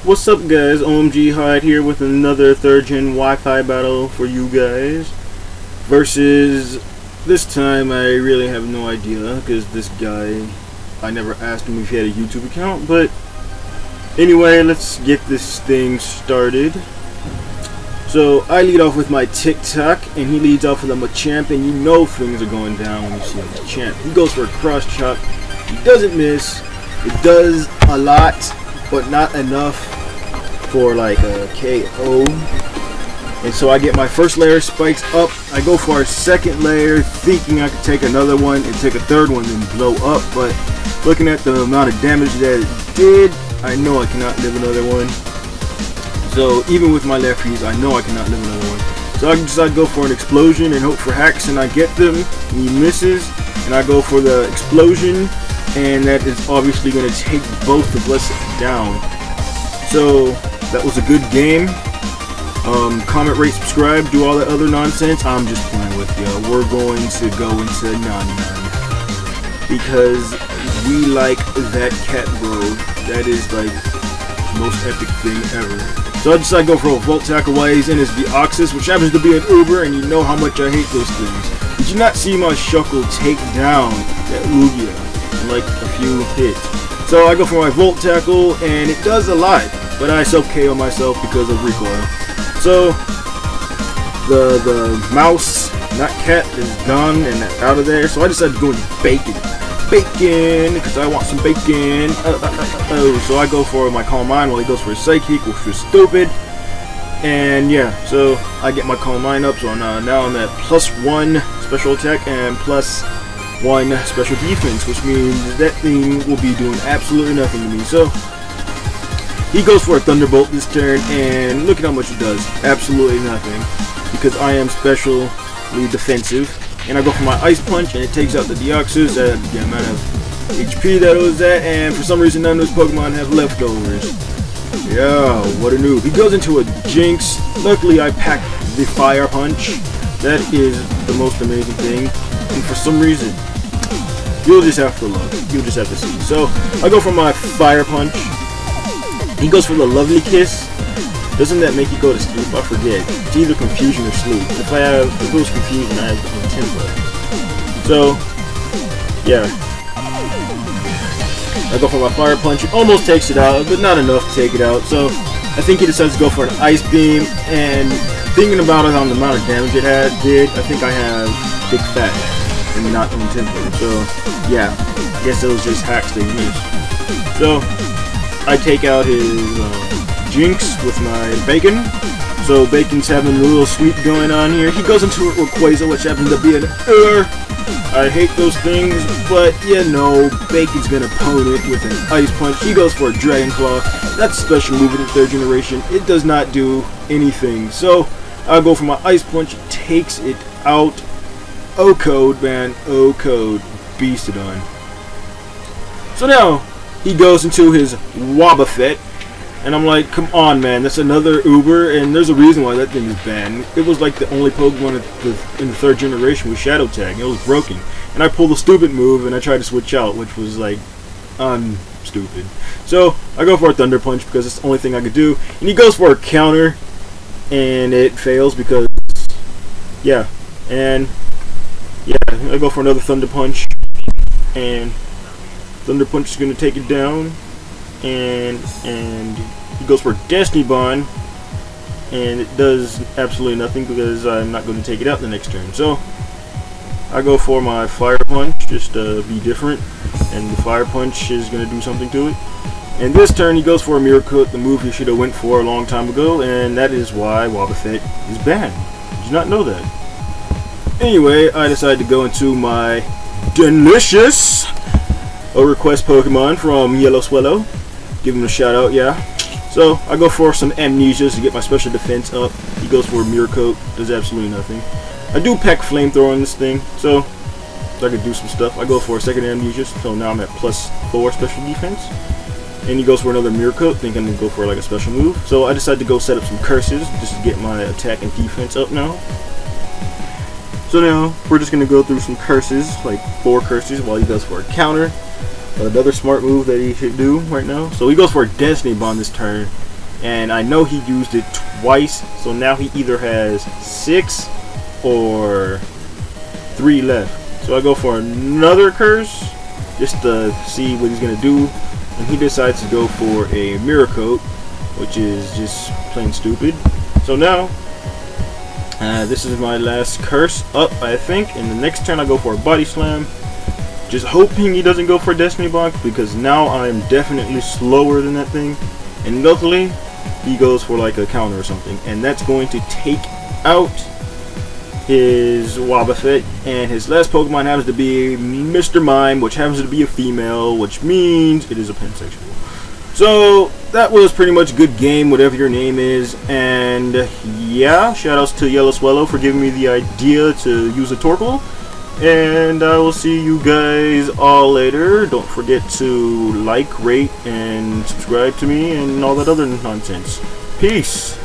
What's up guys, OMGHIDE here with another 3rd gen Wi-Fi battle for you guys. Versus, this time I really have no idea because this guy, I never asked him if he had a YouTube account, but anyway, let's get this thing started. So I lead off with my TikTok and he leads off with a Machamp, and you know things are going down when you see a Machamp. He goes for a cross chop, he doesn't miss, it does a lot but not enough for like a KO. And so I get my first layer spikes up, I go for a second layer thinking I could take another one and take a third one and blow up, but looking at the amount of damage that it did, I know I cannot live another one. So even with my lefties, I know I cannot live another one. So I decide to go for an explosion and hope for hacks, and I get them and he misses, and I go for the explosion, and that is obviously going to take both of us down. So that was a good game. Comment, rate, subscribe, do all that other nonsense. I'm just playing with you. We're going to go into 99 because we like that cat, bro. That is like the most epic thing ever. So I decided to go for a Volt Tackle while he's in his Deoxys, which happens to be an Uber, and you know how much I hate those things. Did you not see my Shuckle take down that Lugia in like a few hits? So I go for my Volt Tackle, and it does a lot, but I self-KO myself because of recoil. So the mouse, not cat, is gone and out of there. So I decided to go into bacon, because I want some bacon. So I go for my Calm Mind while he goes for his Psychic, which was stupid. And yeah, so I get my Calm Mind up. So now I'm at +1 special attack and +1 special defense, which means that thing will be doing absolutely nothing to me. So he goes for a Thunderbolt this turn, and look at how much it does. Absolutely nothing, because I am specially defensive. And I go for my Ice Punch, and it takes out the Deoxys at the amount of HP that it was at, and for some reason none of those Pokemon have leftovers. Yeah, what a noob. He goes into a Jinx. Luckily I packed the Fire Punch. That is the most amazing thing. And for some reason, you'll just have to look. You'll just have to see. So I go for my Fire Punch. He goes for the Lovely Kiss. Doesn't that make you go to sleep? I forget. It's either confusion or sleep. If it was confusion, I have the tempo. So yeah, I go for my Fire Punch. It almost takes it out, but not enough to take it out. So I think he decides to go for an Ice Beam, and thinking about it on the amount of damage it did, I think I have Big Fat and not on tempo. So yeah, I guess it was just hacks that he missed. So I take out his Jinx with my Bacon. So Bacon's having a little sweep going on here. He goes into it with Rayquaza, which happens to be an I hate those things, but you know, Bacon's gonna pwn it with an Ice Punch. He goes for a Dragon Claw. That's a special move in the 3rd generation. It does not do anything. So I'll go for my Ice Punch. It takes it out. Oh code, man. Oh code. Beastodon. So now he goes into his Wobbuffet, and I'm like, come on, man, that's another Uber, and there's a reason why that thing is banned. It was like the only Pokemon in the 3rd generation with Shadow Tag. It was broken, and I pulled a stupid move, and I tried to switch out, which was like, stupid. So I go for a Thunder Punch because it's the only thing I could do, and he goes for a counter, and it fails because, yeah, and yeah, I go for another Thunder Punch, and Thunder Punch is going to take it down, and he goes for Destiny Bond, and it does absolutely nothing because I'm not going to take it out the next turn. So I go for my Fire Punch just to be different, and the Fire Punch is going to do something to it. And this turn he goes for a Mirror Coat, the move he should have went for a long time ago, and that is why Wobbuffet is banned. Did you not know that? Anyway, I decided to go into my delicious request Pokemon from YellowSwellow. Give him a shout out, yeah. So I go for some Amnesias to get my special defense up. He goes for a Mirror Coat, does absolutely nothing. I do pack Flamethrower on this thing, so I could do some stuff. I go for a second Amnesia, so now I'm at +4 special defense. And he goes for another Mirror Coat, thinking I'm gonna go for like a special move. So I decided to go set up some curses just to get my attack and defense up now. So now we're just gonna go through some curses, like 4 curses, while he goes for a counter. Another smart move that he should do right now. So he goes for a Destiny Bond this turn, and I know he used it twice, so now he either has 6 or 3 left. So I go for another curse just to see what he's gonna do, and he decides to go for a mirror coat, which is just plain stupid. So now this is my last curse up, I think, and the next turn I go for a body slam, just hoping he doesn't go for a destiny block, because now I'm definitely slower than that thing, and luckily he goes for like a counter or something, and that's going to take out his Wobbuffet. And his last Pokemon happens to be Mr. Mime, which happens to be a female, which means it is a pansexual. So that was pretty much a good game, whatever your name is. And yeah, shoutouts to YellowSwellow for giving me the idea to use a torkoal. And I will see you guys all later. Don't forget to like, rate, and subscribe to me and all that other nonsense. Peace.